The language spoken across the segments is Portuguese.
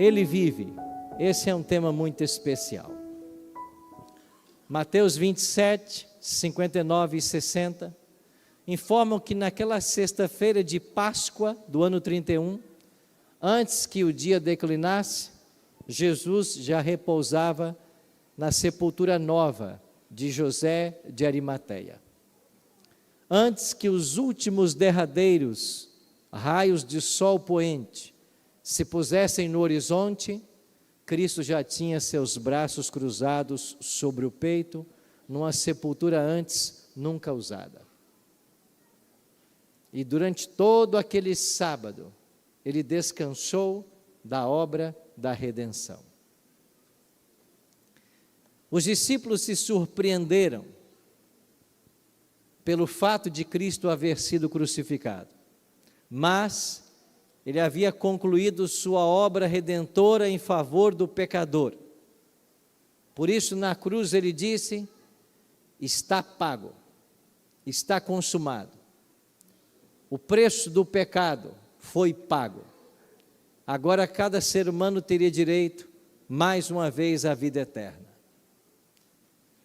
Ele vive. Esse é um tema muito especial. Mateus 27, 59 e 60 informam que naquela sexta-feira de Páscoa do ano 31, antes que o dia declinasse, Jesus já repousava na sepultura nova de José de Arimateia. Antes que os últimos derradeiros raios de sol poente se pusessem no horizonte, Cristo já tinha seus braços cruzados sobre o peito, numa sepultura antes nunca usada. E durante todo aquele sábado, ele descansou da obra da redenção. Os discípulos se surpreenderam pelo fato de Cristo haver sido crucificado, mas ele havia concluído sua obra redentora em favor do pecador. Por isso, na cruz ele disse: está pago, está consumado. O preço do pecado foi pago. Agora cada ser humano teria direito, mais uma vez, à vida eterna.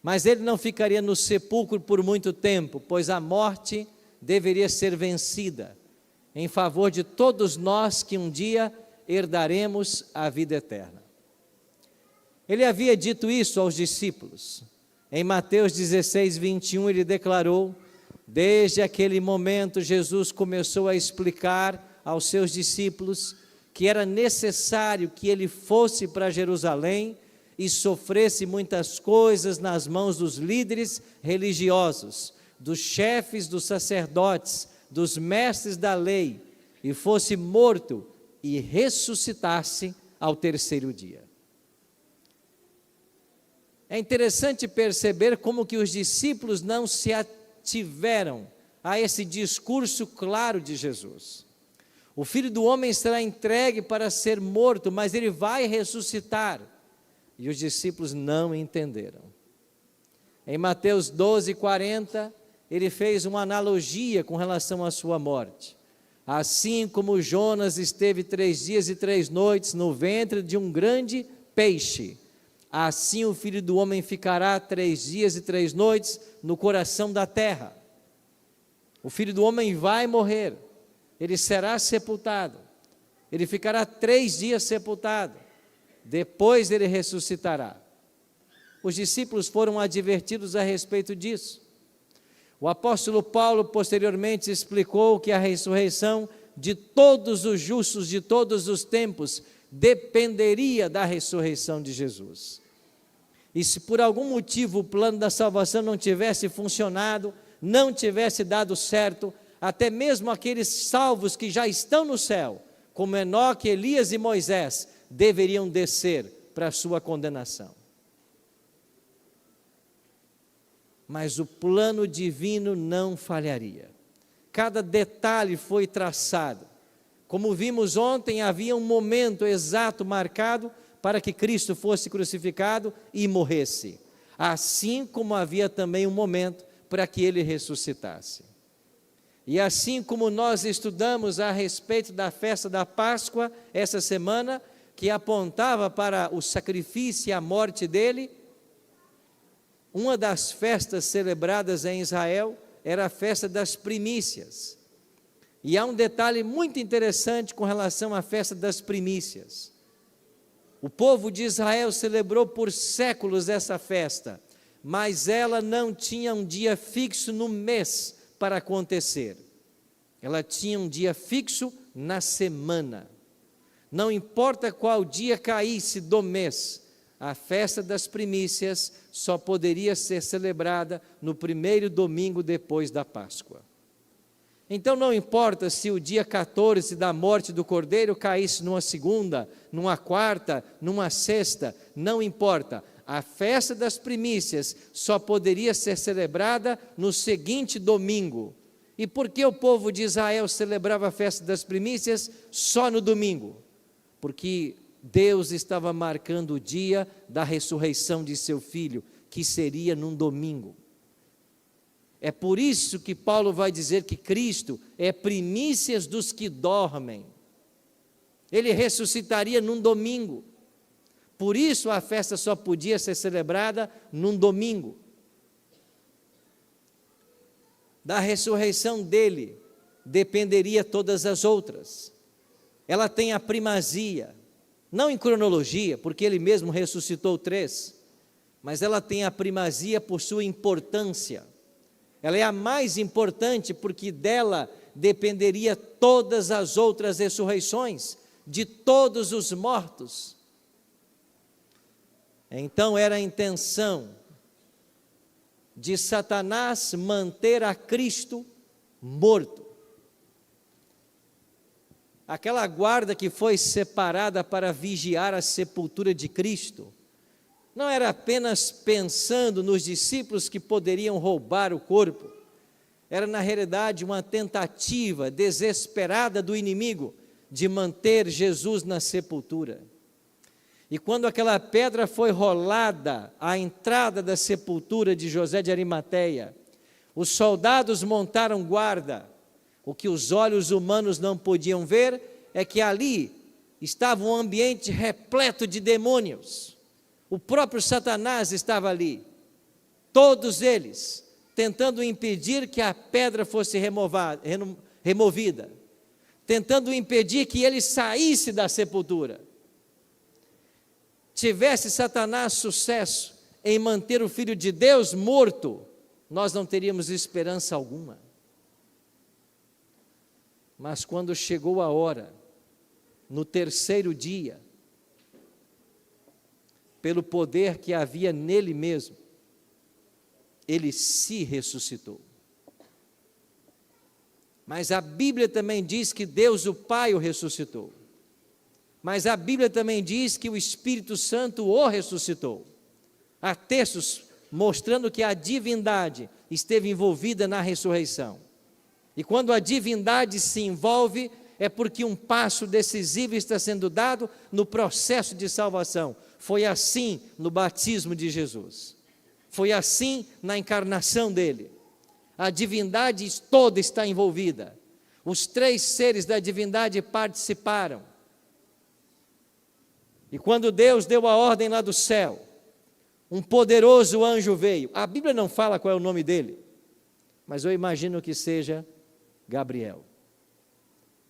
Mas ele não ficaria no sepulcro por muito tempo, pois a morte deveria ser vencida em favor de todos nós que um dia herdaremos a vida eterna. Ele havia dito isso aos discípulos. Em Mateus 16, 21, ele declarou: desde aquele momento, Jesus começou a explicar aos seus discípulos que era necessário que ele fosse para Jerusalém e sofresse muitas coisas nas mãos dos líderes religiosos, dos chefes dos sacerdotes, dos mestres da lei, e fosse morto e ressuscitasse ao terceiro dia. É interessante perceber como que os discípulos não se ativeram a esse discurso claro de Jesus. O Filho do Homem será entregue para ser morto, mas ele vai ressuscitar. E os discípulos não entenderam. Em Mateus 12, 40, ele fez uma analogia com relação à sua morte. Assim como Jonas esteve 3 dias e 3 noites no ventre de um grande peixe, assim o Filho do Homem ficará 3 dias e 3 noites no coração da terra. O Filho do Homem vai morrer, ele será sepultado, ele ficará 3 dias sepultado, depois ele ressuscitará. Os discípulos foram advertidos a respeito disso. O apóstolo Paulo posteriormente explicou que a ressurreição de todos os justos de todos os tempos dependeria da ressurreição de Jesus. E se por algum motivo o plano da salvação não tivesse funcionado, não tivesse dado certo, até mesmo aqueles salvos que já estão no céu, como Enoque, Elias e Moisés, deveriam descer para a sua condenação. Mas o plano divino não falharia. Cada detalhe foi traçado. Como vimos ontem, havia um momento exato marcado para que Cristo fosse crucificado e morresse. Assim como havia também um momento para que ele ressuscitasse. E assim como nós estudamos a respeito da festa da Páscoa essa semana, que apontava para o sacrifício e a morte dele, uma das festas celebradas em Israel era a festa das primícias. E há um detalhe muito interessante com relação à festa das primícias. O povo de Israel celebrou por séculos essa festa, mas ela não tinha um dia fixo no mês para acontecer. Ela tinha um dia fixo na semana. Não importa qual dia caísse do mês, a festa das primícias só poderia ser celebrada no primeiro domingo depois da Páscoa. Então não importa se o dia 14 da morte do Cordeiro caísse numa segunda, numa quarta, numa sexta, não importa. A festa das primícias só poderia ser celebrada no seguinte domingo. E por que o povo de Israel celebrava a festa das primícias só no domingo? Porque Deus estava marcando o dia da ressurreição de seu filho, que seria num domingo. É por isso que Paulo vai dizer que Cristo é primícias dos que dormem. Ele ressuscitaria num domingo. Por isso a festa só podia ser celebrada num domingo. Da ressurreição dele dependeria todas as outras. Ela tem a primazia, não em cronologia, porque ele mesmo ressuscitou 3, mas ela tem a primazia por sua importância. Ela é a mais importante porque dela dependeria todas as outras ressurreições de todos os mortos. Então era a intenção de Satanás manter a Cristo morto. Aquela guarda que foi separada para vigiar a sepultura de Cristo, não era apenas pensando nos discípulos que poderiam roubar o corpo, era na realidade uma tentativa desesperada do inimigo de manter Jesus na sepultura. E quando aquela pedra foi rolada à entrada da sepultura de José de Arimateia, os soldados montaram guarda. O que os olhos humanos não podiam ver é que ali estava um ambiente repleto de demônios. O próprio Satanás estava ali, todos eles tentando impedir que a pedra fosse removida, tentando impedir que ele saísse da sepultura. Tivesse Satanás sucesso em manter o Filho de Deus morto, nós não teríamos esperança alguma. Mas quando chegou a hora, no 3º dia, pelo poder que havia nele mesmo, ele se ressuscitou. Mas a Bíblia também diz que Deus o Pai o ressuscitou. Mas a Bíblia também diz que o Espírito Santo o ressuscitou. Há textos mostrando que a divindade esteve envolvida na ressurreição. E quando a divindade se envolve, é porque um passo decisivo está sendo dado no processo de salvação. Foi assim no batismo de Jesus. Foi assim na encarnação dele. A divindade toda está envolvida. Os 3 seres da divindade participaram. E quando Deus deu a ordem lá do céu, um poderoso anjo veio. A Bíblia não fala qual é o nome dele, mas eu imagino que seja Gabriel.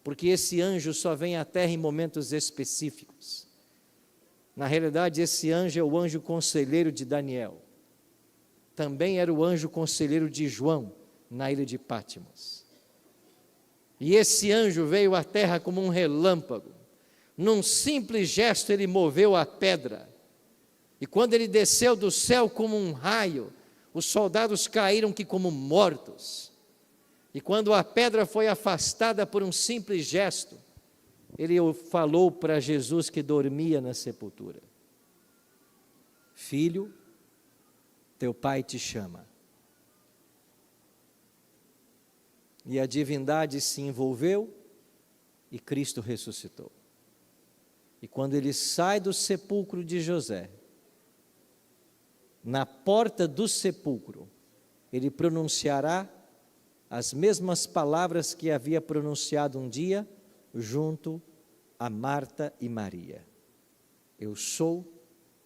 Porque esse anjo só vem à terra em momentos específicos. Na realidade, esse anjo é o anjo conselheiro de Daniel. Também era o anjo conselheiro de João, na ilha de Pátimos. E esse anjo veio à terra como um relâmpago. Num simples gesto ele moveu a pedra. E quando ele desceu do céu como um raio, os soldados caíram que como mortos. E quando a pedra foi afastada por um simples gesto, ele falou para Jesus que dormia na sepultura: Filho, teu pai te chama. E a divindade se envolveu e Cristo ressuscitou. E quando ele sai do sepulcro de José, na porta do sepulcro, ele pronunciará as mesmas palavras que havia pronunciado um dia junto a Marta e Maria: Eu sou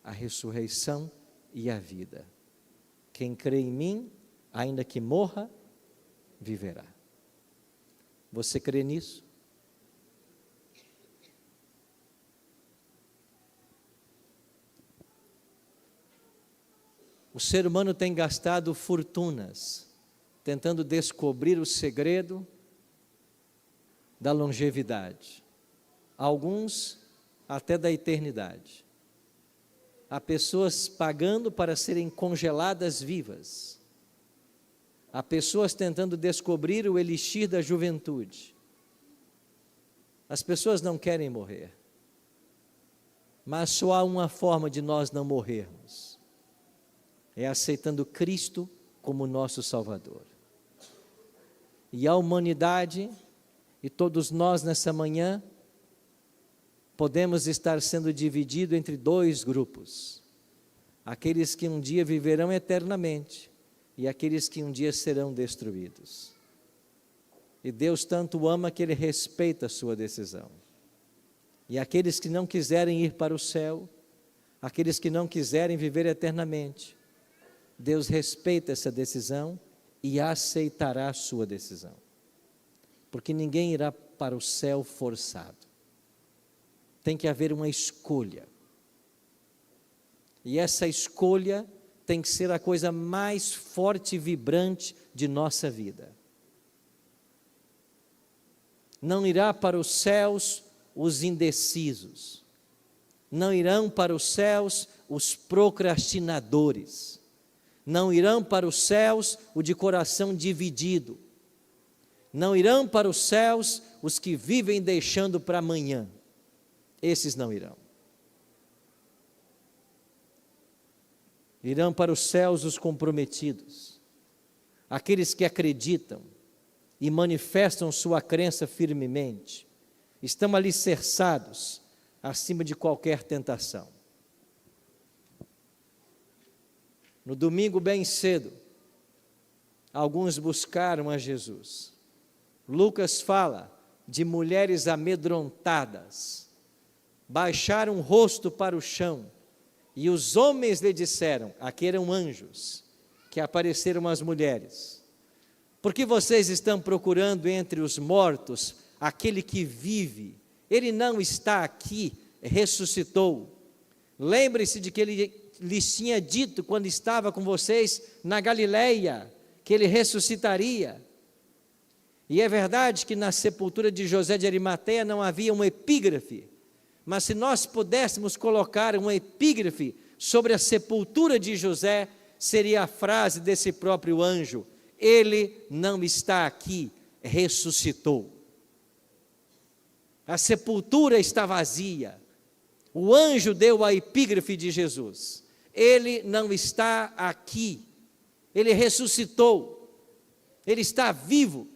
a ressurreição e a vida. Quem crê em mim, ainda que morra, viverá. Você crê nisso? O ser humano tem gastado fortunas tentando descobrir o segredo da longevidade. Alguns até da eternidade. Há pessoas pagando para serem congeladas vivas. Há pessoas tentando descobrir o elixir da juventude. As pessoas não querem morrer. Mas só há uma forma de nós não morrermos. É aceitando Cristo como nosso Salvador. E a humanidade, e todos nós nessa manhã, podemos estar sendo divididos entre 2 grupos. Aqueles que um dia viverão eternamente e aqueles que um dia serão destruídos. E Deus tanto ama que Ele respeita a sua decisão. E aqueles que não quiserem ir para o céu, aqueles que não quiserem viver eternamente, Deus respeita essa decisão e aceitará a sua decisão. Porque ninguém irá para o céu forçado. Tem que haver uma escolha. E essa escolha tem que ser a coisa mais forte e vibrante de nossa vida. Não irá para os céus os indecisos. Não irão para os céus os procrastinadores. Não irão para os céus o de coração dividido. Não irão para os céus os que vivem deixando para amanhã. Esses não irão. Irão para os céus os comprometidos, aqueles que acreditam e manifestam sua crença firmemente, estão alicerçados acima de qualquer tentação. No domingo bem cedo, alguns buscaram a Jesus. Lucas fala de mulheres amedrontadas, baixaram o rosto para o chão, e os homens lhe disseram, aqui eram anjos, que apareceram às mulheres, por que vocês estão procurando entre os mortos aquele que vive? Ele não está aqui, ressuscitou. Lembre-se de que ele lhes tinha dito quando estava com vocês na Galileia, que ele ressuscitaria. E é verdade que na sepultura de José de Arimateia não havia um epígrafe, mas se nós pudéssemos colocar um epígrafe sobre a sepultura de José, seria a frase desse próprio anjo: ele não está aqui, ressuscitou. A sepultura está vazia. O anjo deu a epígrafe de Jesus: ele não está aqui, ele ressuscitou, ele está vivo.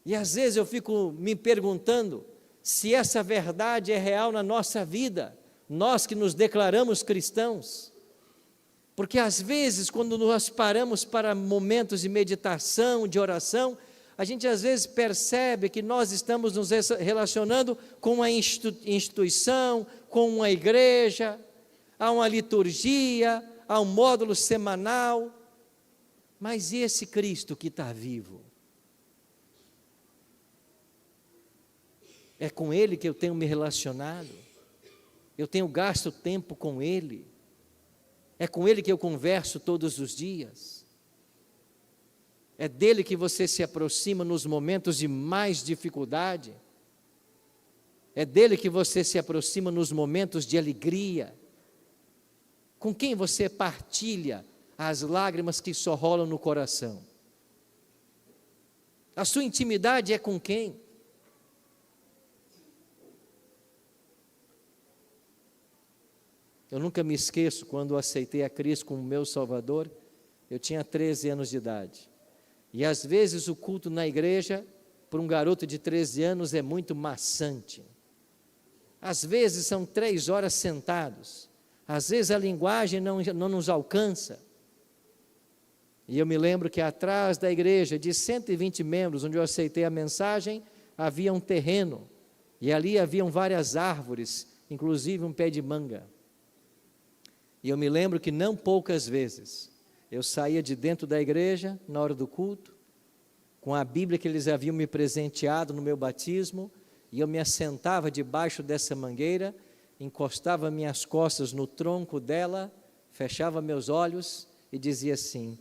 E às vezes eu fico me perguntando se essa verdade é real na nossa vida, nós que nos declaramos cristãos. Porque às vezes, quando nós paramos para momentos de meditação, de oração, a gente às vezes percebe que nós estamos nos relacionando com uma instituição, com uma igreja, a uma liturgia, a um módulo semanal. Mas e esse Cristo que está vivo? É com Ele que eu tenho me relacionado, eu tenho gasto tempo com Ele, é com Ele que eu converso todos os dias, é dele que você se aproxima nos momentos de mais dificuldade, é dele que você se aproxima nos momentos de alegria, com quem você partilha as lágrimas que só rolam no coração. A sua intimidade é com quem? Eu nunca me esqueço, quando aceitei a Cristo como meu Salvador, eu tinha 13 anos de idade. E às vezes o culto na igreja, para um garoto de 13 anos, é muito maçante. Às vezes são 3 horas sentados. Às vezes a linguagem não nos alcança. E eu me lembro que atrás da igreja, de 120 membros, onde eu aceitei a mensagem, havia um terreno. E ali haviam várias árvores, inclusive um pé de manga. E eu me lembro que não poucas vezes eu saía de dentro da igreja, na hora do culto, com a Bíblia que eles haviam me presenteado no meu batismo, e eu me assentava debaixo dessa mangueira, encostava minhas costas no tronco dela, fechava meus olhos e dizia assim: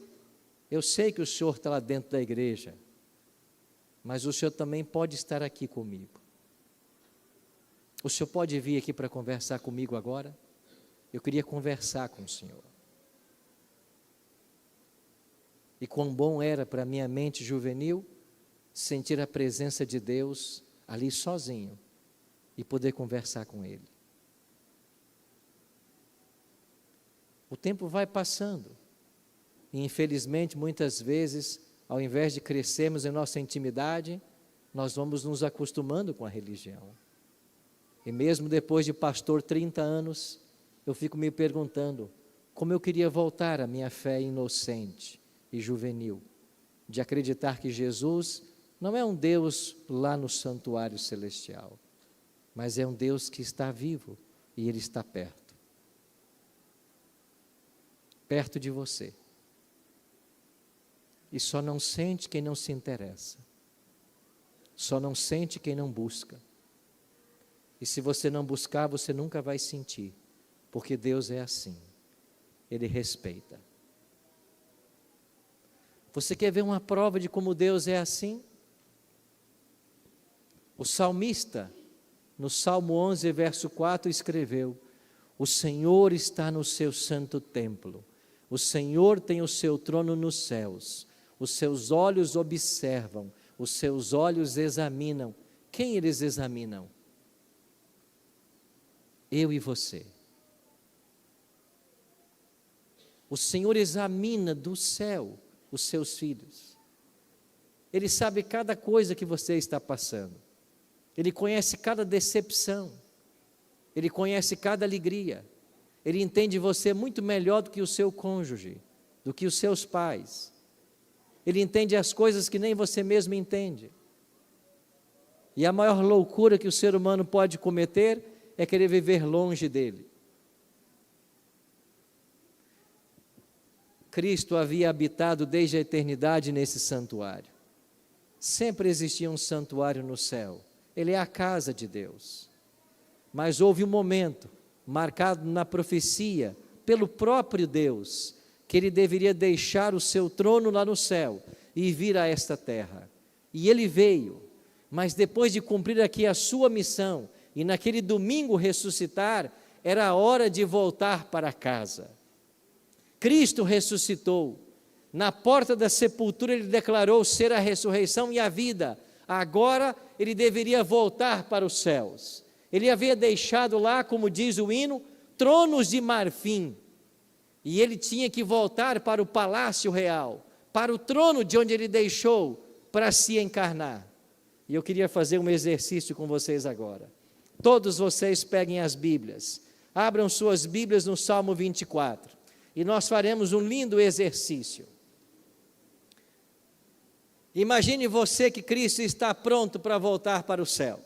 eu sei que o Senhor está lá dentro da igreja, mas o Senhor também pode estar aqui comigo. O Senhor pode vir aqui para conversar comigo agora? Eu queria conversar com o Senhor. E quão bom era para minha mente juvenil sentir a presença de Deus ali sozinho e poder conversar com Ele. O tempo vai passando e infelizmente muitas vezes, ao invés de crescermos em nossa intimidade, nós vamos nos acostumando com a religião. E mesmo depois de pastor 30 anos, eu fico me perguntando como eu queria voltar à minha fé inocente e juvenil, de acreditar que Jesus não é um Deus lá no santuário celestial, mas é um Deus que está vivo e Ele está perto. Perto de você. E só não sente quem não se interessa. Só não sente quem não busca. E se você não buscar, você nunca vai sentir. Porque Deus é assim. Ele respeita. Você quer ver uma prova de como Deus é assim? O salmista, no Salmo 11, verso 4, escreveu: o Senhor está no seu santo templo. O Senhor tem o seu trono nos céus. Os seus olhos observam, os seus olhos examinam. Quem eles examinam? Eu e você. O Senhor examina do céu os seus filhos. Ele sabe cada coisa que você está passando. Ele conhece cada decepção. Ele conhece cada alegria. Ele entende você muito melhor do que o seu cônjuge, do que os seus pais. Ele entende as coisas que nem você mesmo entende. E a maior loucura que o ser humano pode cometer é querer viver longe dele. Cristo havia habitado desde a eternidade nesse santuário. Sempre existia um santuário no céu. Ele é a casa de Deus. Mas houve um momento, marcado na profecia, pelo próprio Deus, que Ele deveria deixar o seu trono lá no céu e vir a esta terra. E Ele veio, mas depois de cumprir aqui a sua missão, e naquele domingo ressuscitar, era a hora de voltar para casa. Cristo ressuscitou. Na porta da sepultura Ele declarou ser a ressurreição e a vida. Agora Ele deveria voltar para os céus. Ele havia deixado lá, como diz o hino, tronos de marfim. E Ele tinha que voltar para o palácio real, para o trono de onde Ele deixou, para se encarnar. E eu queria fazer um exercício com vocês agora. Todos vocês peguem as Bíblias, abram suas Bíblias no Salmo 24, e nós faremos um lindo exercício. Imagine você que Cristo está pronto para voltar para o céu.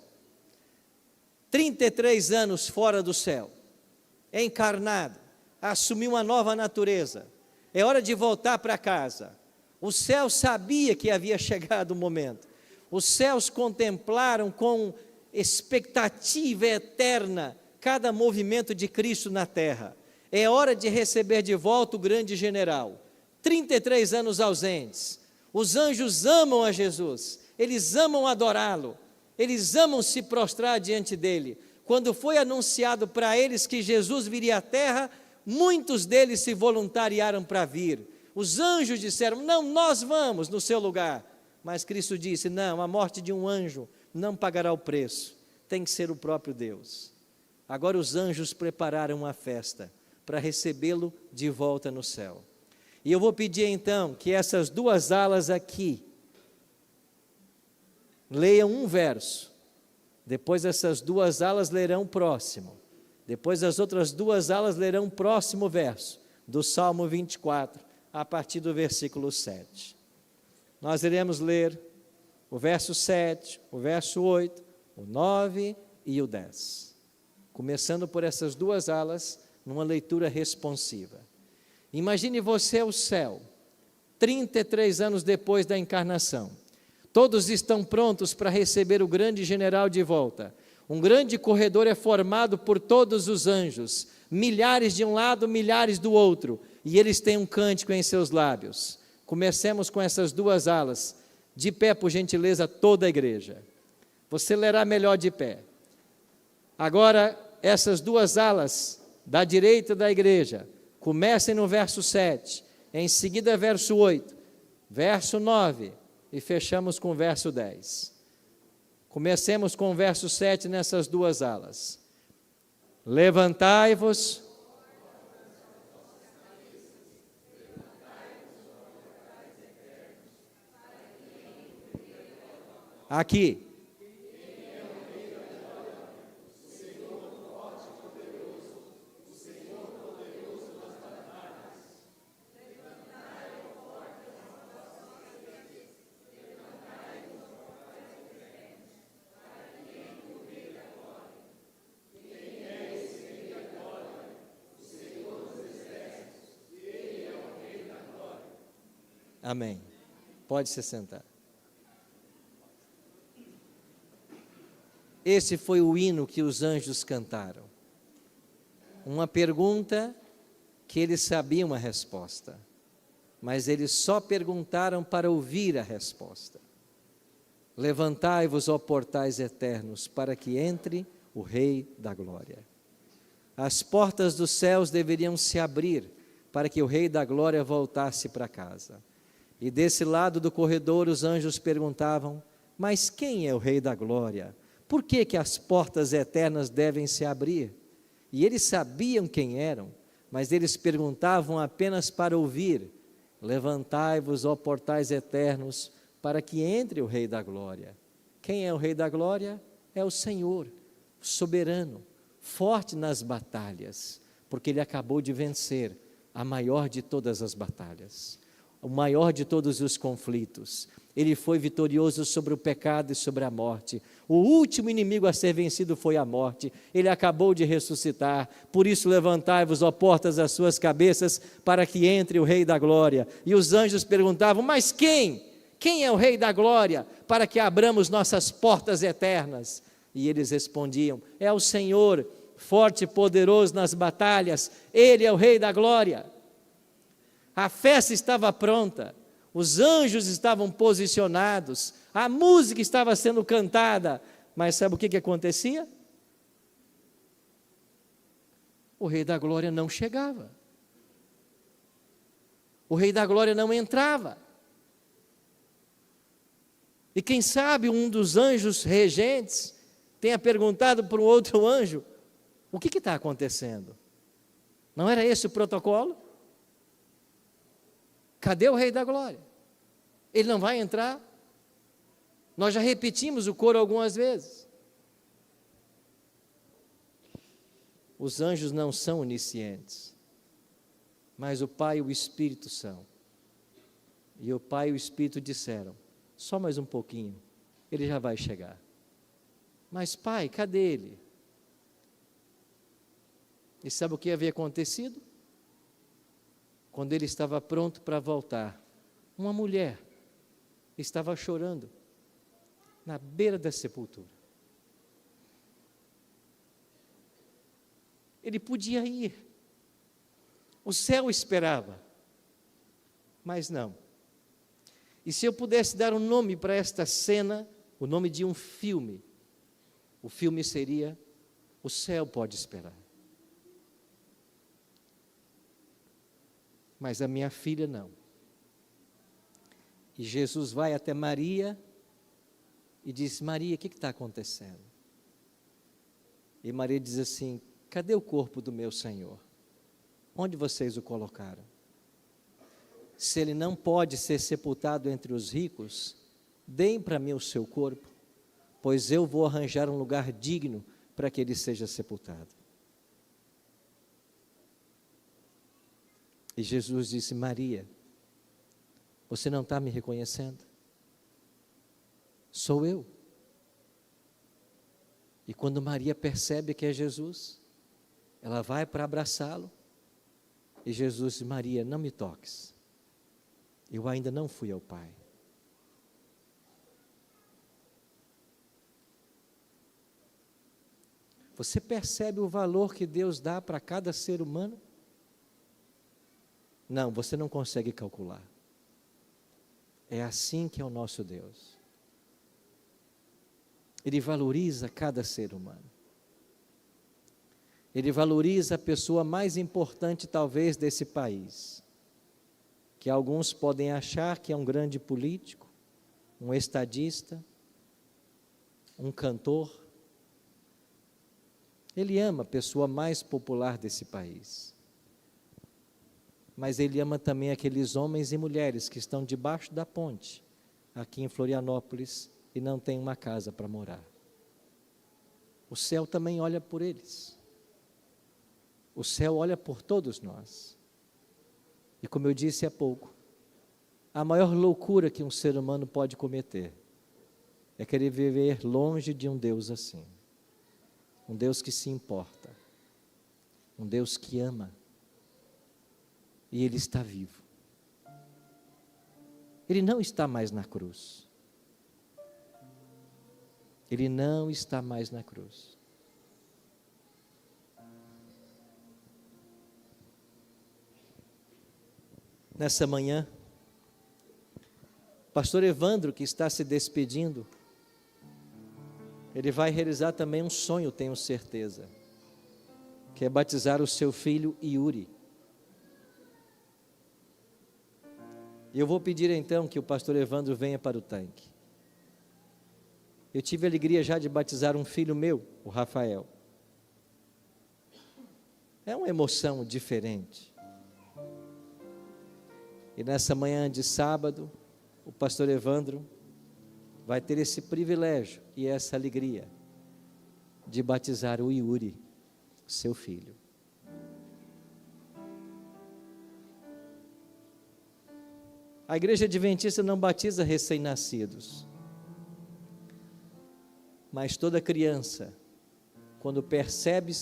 33 anos fora do céu, encarnado, assumiu uma nova natureza. É hora de voltar para casa. O céu sabia que havia chegado o momento. Os céus contemplaram com expectativa eterna cada movimento de Cristo na terra. É hora de receber de volta o grande general. 33 anos ausentes. Os anjos amam a Jesus, eles amam adorá-lo, eles amam se prostrar diante dele. Quando foi anunciado para eles que Jesus viria à terra, muitos deles se voluntariaram para vir. Os anjos disseram: não, nós vamos no seu lugar. Mas Cristo disse: não, a morte de um anjo não pagará o preço, tem que ser o próprio Deus. Agora os anjos prepararam uma festa para recebê-lo de volta no céu. E eu vou pedir então que essas duas alas aqui leiam um verso, depois essas duas alas lerão o próximo, depois as outras duas alas lerão o próximo verso, do Salmo 24, a partir do versículo 7. Nós iremos ler o verso 7, o verso 8, o 9 e o 10. Começando por essas duas alas, numa leitura responsiva. Imagine você o céu, 33 anos depois da encarnação. Todos estão prontos para receber o grande general de volta. Um grande corredor é formado por todos os anjos, milhares de um lado, milhares do outro, e eles têm um cântico em seus lábios. Comecemos com essas duas alas. De pé, por gentileza, toda a igreja. Você lerá melhor de pé. Agora, essas duas alas da direita da igreja, comecem no verso 7, em seguida verso 8, verso 9 e fechamos com o verso 10. Comecemos com o verso 7 nessas duas alas. Levantai-vos. Aqui. Amém. Pode se sentar. Esse foi o hino que os anjos cantaram. Uma pergunta que eles sabiam a resposta, mas eles só perguntaram para ouvir a resposta. Levantai-vos, ó portais eternos, para que entre o Rei da Glória. As portas dos céus deveriam se abrir para que o Rei da Glória voltasse para casa. E desse lado do corredor os anjos perguntavam: mas quem é o Rei da Glória? Por que que as portas eternas devem se abrir? E eles sabiam quem eram, mas eles perguntavam apenas para ouvir: levantai-vos, ó portais eternos, para que entre o Rei da Glória. Quem é o Rei da Glória? É o Senhor, soberano, forte nas batalhas, porque Ele acabou de vencer a maior de todas as batalhas, o maior de todos os conflitos. Ele foi vitorioso sobre o pecado e sobre a morte. O último inimigo a ser vencido foi a morte. Ele acabou de ressuscitar. Por isso levantai-vos, ó portas, as suas cabeças, para que entre o Rei da Glória. E os anjos perguntavam: mas quem? Quem é o Rei da Glória? Para que abramos nossas portas eternas. E eles respondiam: é o Senhor, forte e poderoso nas batalhas. Ele é o Rei da Glória. A festa estava pronta. Os anjos estavam posicionados, a música estava sendo cantada, mas sabe o que acontecia? O Rei da Glória não chegava, o Rei da Glória não entrava. E quem sabe um dos anjos regentes tenha perguntado para o outro anjo: o que está acontecendo? Não era esse o protocolo? Cadê o Rei da Glória? Ele não vai entrar? Nós já repetimos o coro algumas vezes. Os anjos não são oniscientes, mas o Pai e o Espírito são. E o Pai e o Espírito disseram: só mais um pouquinho, ele já vai chegar. Mas Pai, cadê ele? E sabe o que havia acontecido? Quando ele estava pronto para voltar, uma mulher estava chorando na beira da sepultura. Ele podia ir, o céu esperava, mas não. E se eu pudesse dar um nome para esta cena, o nome de um filme, o filme seria O Céu Pode Esperar. Mas a minha filha não. E Jesus vai até Maria e diz: Maria, o que está acontecendo? E Maria diz assim: cadê o corpo do meu Senhor? Onde vocês o colocaram? Se ele não pode ser sepultado entre os ricos, deem para mim o seu corpo, pois eu vou arranjar um lugar digno para que ele seja sepultado. E Jesus disse: Maria, você não está me reconhecendo? Sou eu. E quando Maria percebe que é Jesus, ela vai para abraçá-lo, e Jesus diz: Maria, não me toques, eu ainda não fui ao Pai. Você percebe o valor que Deus dá para cada ser humano? Não, você não consegue calcular. É assim que é o nosso Deus. Ele valoriza cada ser humano. Ele valoriza a pessoa mais importante talvez desse país, que alguns podem achar que é um grande político, um estadista, um cantor. Ele ama a pessoa mais popular desse país. Mas ele ama também aqueles homens e mulheres que estão debaixo da ponte, aqui em Florianópolis, e não têm uma casa para morar. O céu também olha por eles. O céu olha por todos nós. E como eu disse há pouco, a maior loucura que um ser humano pode cometer é querer viver longe de um Deus assim. Um Deus que se importa. Um Deus que ama. E Ele está vivo. Ele não está mais na cruz. Ele não está mais na cruz. Nessa manhã, pastor Evandro, que está se despedindo, ele vai realizar também um sonho, tenho certeza, que é batizar o seu filho Yuri. E eu vou pedir então que o pastor Evandro venha para o tanque. Eu tive a alegria já de batizar um filho meu, o Rafael. É uma emoção diferente. E nessa manhã de sábado, o pastor Evandro vai ter esse privilégio e essa alegria de batizar o Yuri, seu filho. A igreja adventista não batiza recém-nascidos, mas toda criança, quando percebe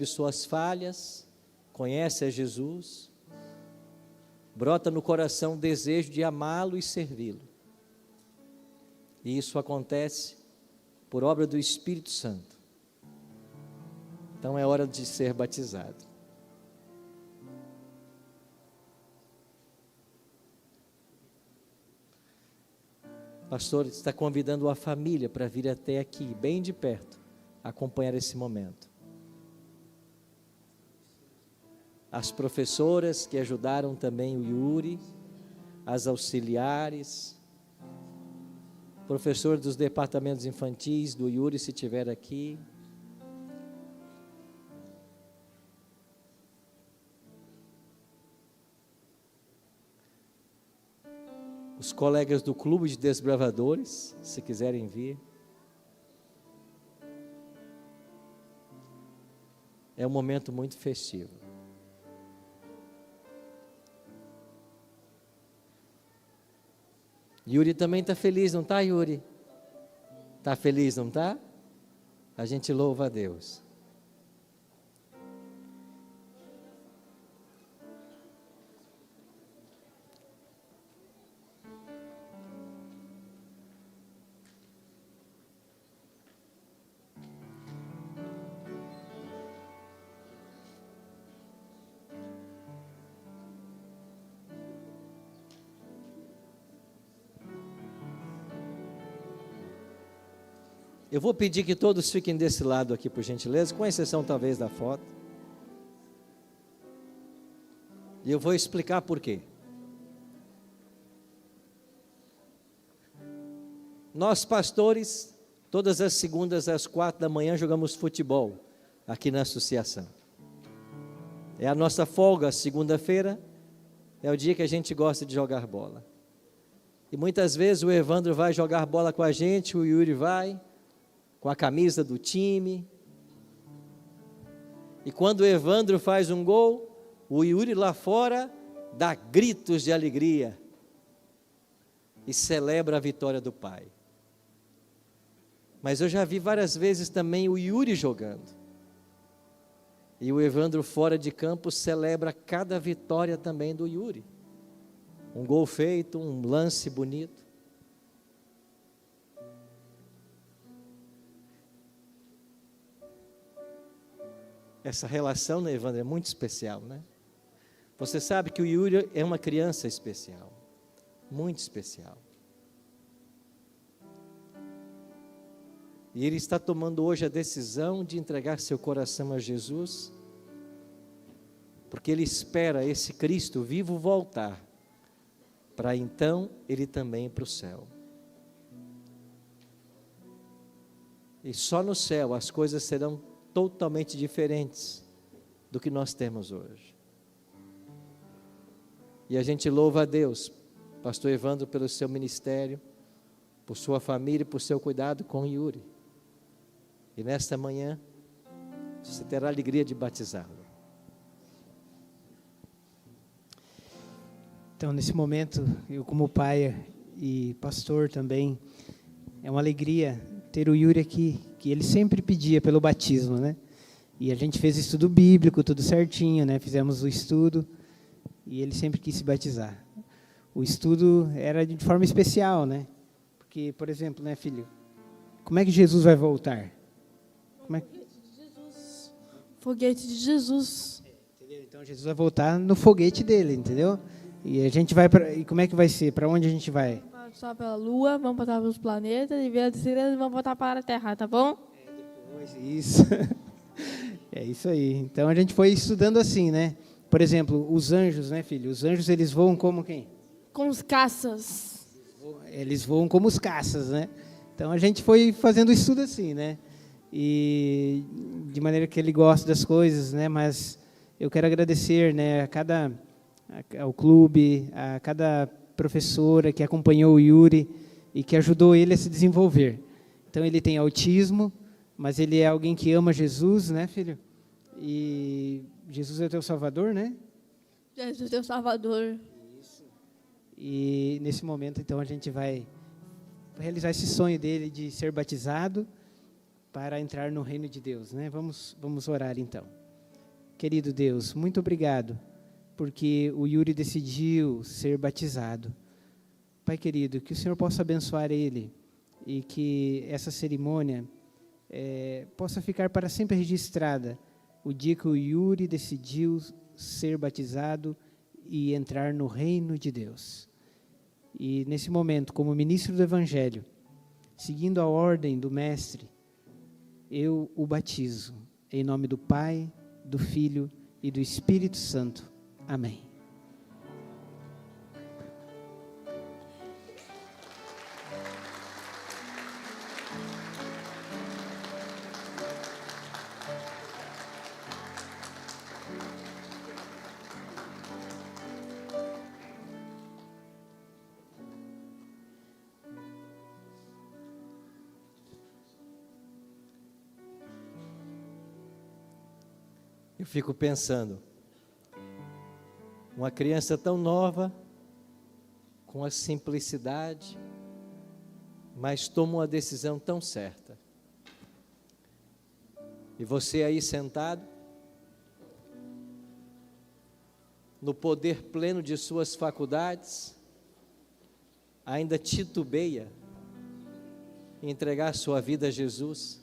suas falhas, conhece a Jesus, brota no coração o desejo de amá-lo e servi-lo. E isso acontece por obra do Espírito Santo. Então é hora de ser batizado. O pastor está convidando a família para vir até aqui, bem de perto, acompanhar esse momento. As professoras que ajudaram também o Yuri, as auxiliares, professor dos departamentos infantis do Yuri, se estiver aqui. Os colegas do Clube de Desbravadores, se quiserem vir. É um momento muito festivo. Yuri também está feliz, não está, Yuri? Está feliz, não está? A gente louva a Deus. Eu vou pedir que todos fiquem desse lado aqui, por gentileza, com exceção talvez da foto. E eu vou explicar por quê. Nós, pastores, todas as segundas às 4 da manhã jogamos futebol aqui na associação. É a nossa folga, segunda-feira, é o dia que a gente gosta de jogar bola. E muitas vezes o Evandro vai jogar bola com a gente, o Yuri vai, com a camisa do time. E quando o Evandro faz um gol, o Yuri lá fora dá gritos de alegria e celebra a vitória do pai. Mas eu já vi várias vezes também o Yuri jogando. E o Evandro fora de campo celebra cada vitória também do Yuri. Um gol feito, um lance bonito. Essa relação, né, Evandro, é muito especial, né? Você sabe que o Yuri é uma criança especial, muito especial. E ele está tomando hoje a decisão de entregar seu coração a Jesus, porque ele espera esse Cristo vivo voltar, para então ele também ir para o céu. E só no céu as coisas serão totalmente diferentes do que nós temos hoje. E a gente louva a Deus, pastor Evandro, pelo seu ministério, por sua família e por seu cuidado com Yuri. E nesta manhã, você terá a alegria de batizá-lo. Então, nesse momento, eu como pai e pastor também, é uma alegria ter o Yuri aqui, que ele sempre pedia pelo batismo, né? E a gente fez estudo bíblico, tudo certinho, né? Fizemos o estudo e ele sempre quis se batizar. O estudo era de forma especial, né? Porque, por exemplo, né, filho, como é que Jesus vai voltar? Como é que... Foguete de Jesus. Entendeu? Então Jesus vai voltar no foguete dele, entendeu? E a gente vai para... E como é que vai ser? Para onde a gente vai? Vamos passar pela Lua, vamos passar pelos planetas e ver as estrelas e vamos voltar para a Terra, tá bom? Depois, isso. É isso aí. Então a gente foi estudando assim, né? Por exemplo, os anjos, né, filho? Os anjos, eles voam como quem? Com os caças. Eles voam como os caças, né? Então a gente foi fazendo o estudo assim, né? E de maneira que ele gosta das coisas, né? Mas eu quero agradecer, né, ao clube, a cada professora que acompanhou o Yuri e que ajudou ele a se desenvolver. Então ele tem autismo, mas ele é alguém que ama Jesus, né, filho? E Jesus é o teu Salvador, né? Jesus, teu Salvador. Isso. E nesse momento, então, a gente vai realizar esse sonho dele de ser batizado para entrar no reino de Deus, né? Vamos orar, então. Querido Deus, muito obrigado, porque o Yuri decidiu ser batizado. Pai querido, que o Senhor possa abençoar ele e que essa cerimônia possa ficar para sempre registrada o dia que o Yuri decidiu ser batizado e entrar no reino de Deus. E nesse momento, como ministro do Evangelho, seguindo a ordem do Mestre, eu o batizo em nome do Pai, do Filho e do Espírito Santo. Amém. Eu fico pensando, uma criança tão nova, com a simplicidade, mas toma uma decisão tão certa. E você aí sentado, no poder pleno de suas faculdades, ainda titubeia em entregar sua vida a Jesus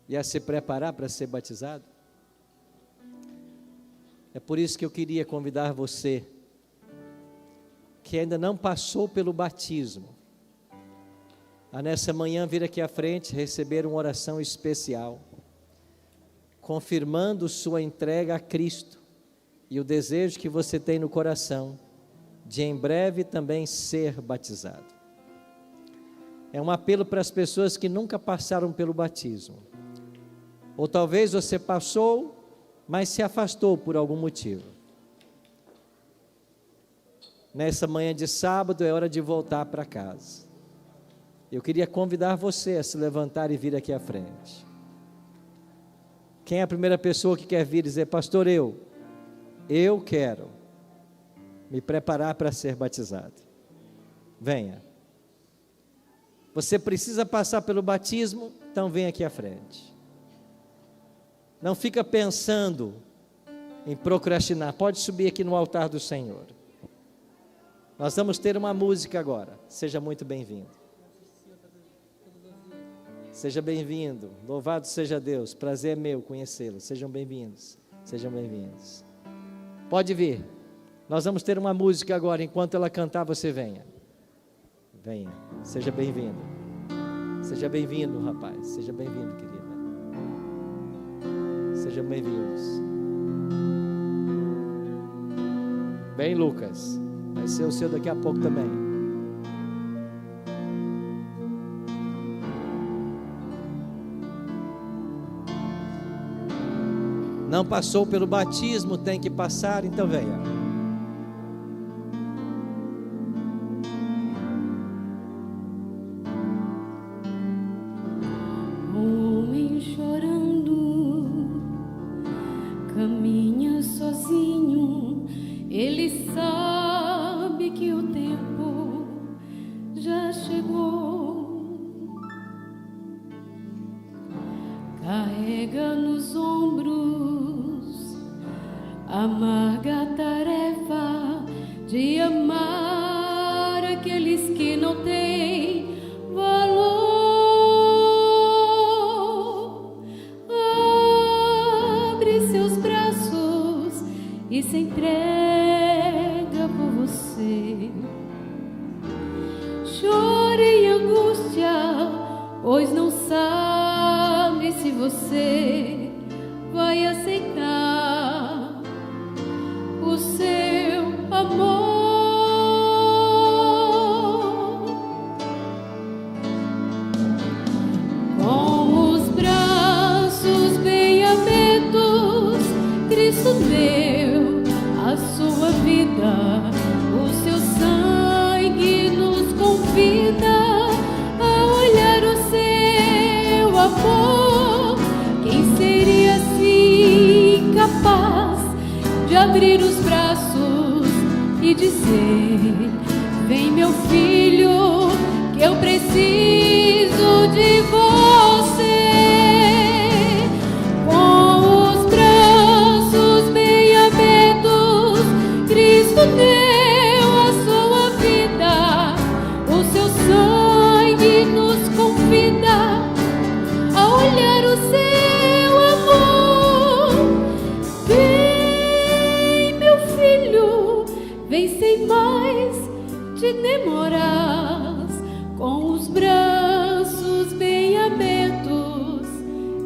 e a se preparar para ser batizado? É por isso que eu queria convidar você, que ainda não passou pelo batismo, a nessa manhã vir aqui à frente receber uma oração especial, confirmando sua entrega a Cristo e o desejo que você tem no coração de em breve também ser batizado. É um apelo para as pessoas que nunca passaram pelo batismo, ou talvez você passou, mas se afastou por algum motivo. Nessa manhã de sábado é hora de voltar para casa. Eu queria convidar você a se levantar e vir aqui à frente. Quem é a primeira pessoa que quer vir e dizer: pastor, eu quero me preparar para ser batizado? Venha. Você precisa passar pelo batismo, então vem aqui à frente. Não fica pensando em procrastinar. Pode subir aqui no altar do Senhor. Nós vamos ter uma música agora. Seja muito bem-vindo. Seja bem-vindo. Louvado seja Deus. Prazer é meu conhecê-lo. Sejam bem-vindos. Sejam bem-vindos. Pode vir. Nós vamos ter uma música agora. Enquanto ela cantar, você venha. Venha. Seja bem-vindo. Seja bem-vindo, rapaz. Seja bem-vindo, querida. Sejam bem-vindos. Bem, Lucas, vai ser o seu daqui a pouco também. Não passou pelo batismo, tem que passar, então venha. Homem chorando, caminha sozinho, ele sabe que o tempo já chegou. Carrega nos ombros amarga tarefa de amar aqueles que não têm valor. Abre seus braços e se entrega por você. Chora em angústia, pois não sabe se você vai aceitar o seu amor. Com os braços bem abertos, Cristo deu a sua vida, o seu sangue nos convida a olhar o seu amor. Quem seria assim capaz de abrir os braços e dizer: vem meu filho, que eu preciso de você. Com os braços bem abertos, Cristo deu a sua vida, o seu sangue nos convida a olhar o seu amor. Vem meu filho, vem sem mais te demoras. Com os braços bem abertos,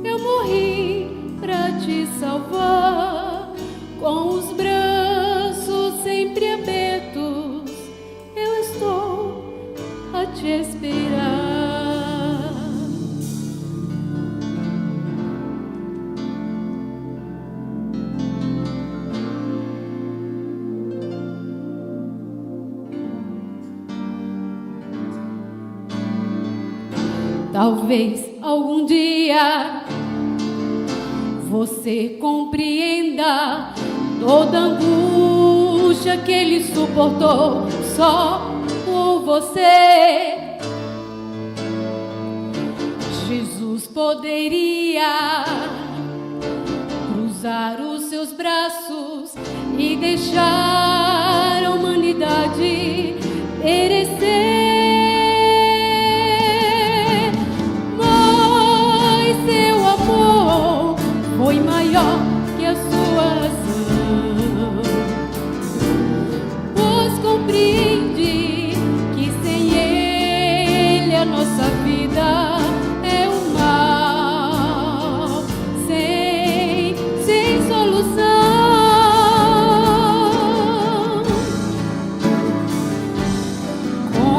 eu morri pra te salvar. Com os braços sempre abertos, eu estou a te esperar. Talvez algum dia você compreenda toda a angústia que ele suportou só por você. Jesus poderia cruzar os seus braços e deixar a humanidade perecer. Seu amor foi maior que a sua ação, pois compreende que sem ele a nossa vida é um mal sem solução. Com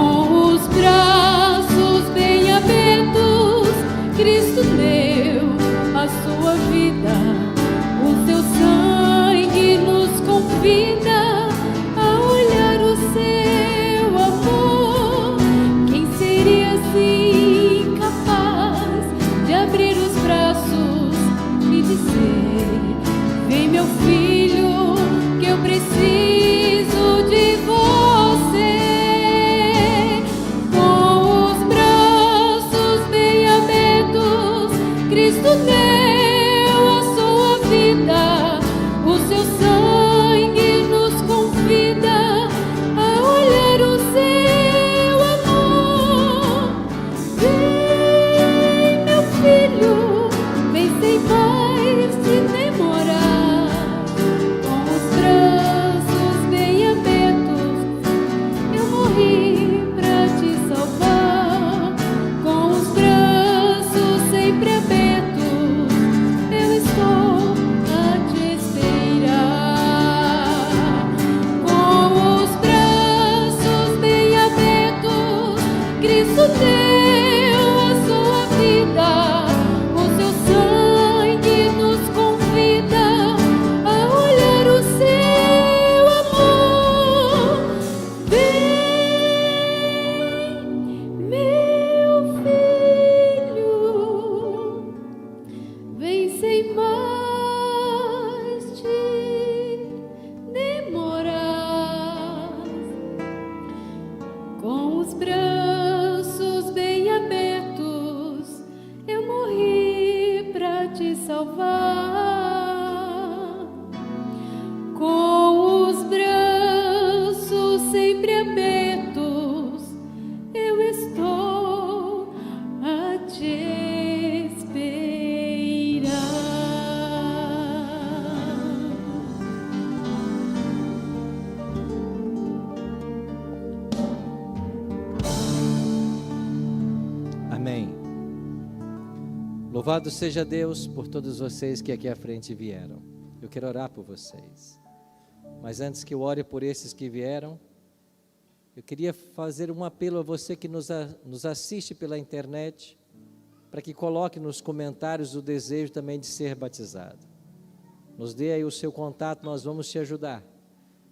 Louvado seja Deus por todos vocês que aqui à frente vieram. Eu quero orar por vocês. Mas antes que eu ore por esses que vieram, eu queria fazer um apelo a você que nos assiste pela internet, para que coloque nos comentários o desejo também de ser batizado. Nos dê aí o seu contato, nós vamos te ajudar.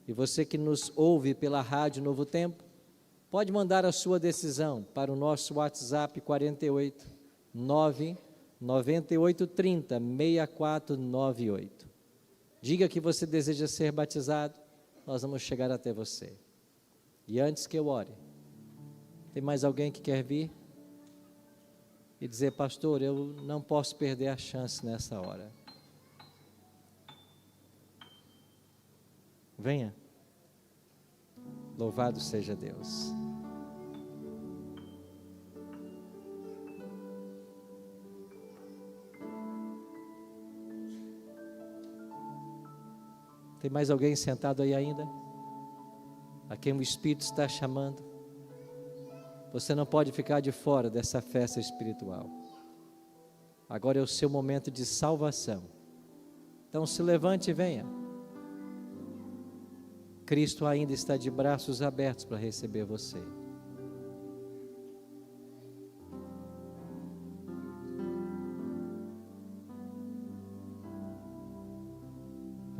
E você que nos ouve pela rádio Novo Tempo, pode mandar a sua decisão para o nosso WhatsApp 48 9 9830 6498. Diga que você deseja ser batizado, nós vamos chegar até você. E antes que eu ore, tem mais alguém que quer vir e dizer: pastor, eu não posso perder a chance nessa hora. Venha. Louvado seja Deus. Tem mais alguém sentado aí ainda? A quem o Espírito está chamando? Você não pode ficar de fora dessa festa espiritual. Agora é o seu momento de salvação. Então se levante e venha. Cristo ainda está de braços abertos para receber você.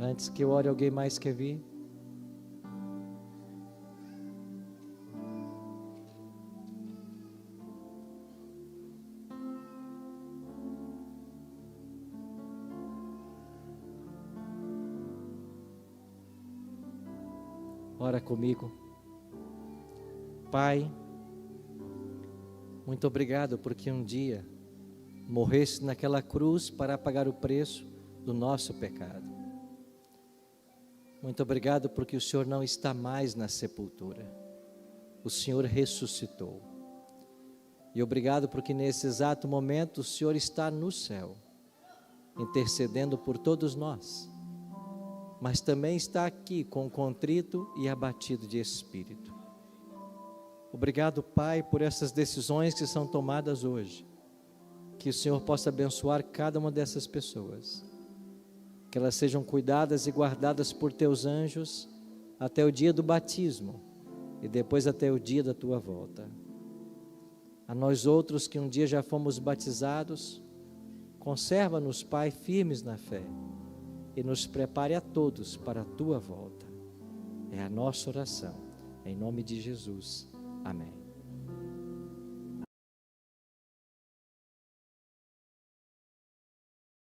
Antes que eu ore, alguém mais quer vir? Ora comigo. Pai, muito obrigado porque um dia morreste naquela cruz para pagar o preço do nosso pecado. Muito obrigado porque o Senhor não está mais na sepultura. O Senhor ressuscitou. E obrigado porque nesse exato momento o Senhor está no céu, intercedendo por todos nós. Mas também está aqui com contrito e abatido de espírito. Obrigado, Pai, por essas decisões que são tomadas hoje. Que o Senhor possa abençoar cada uma dessas pessoas. Que elas sejam cuidadas e guardadas por teus anjos até o dia do batismo e depois até o dia da tua volta. A nós outros que um dia já fomos batizados, conserva-nos, Pai, firmes na fé e nos prepare a todos para a tua volta. É a nossa oração, em nome de Jesus. Amém.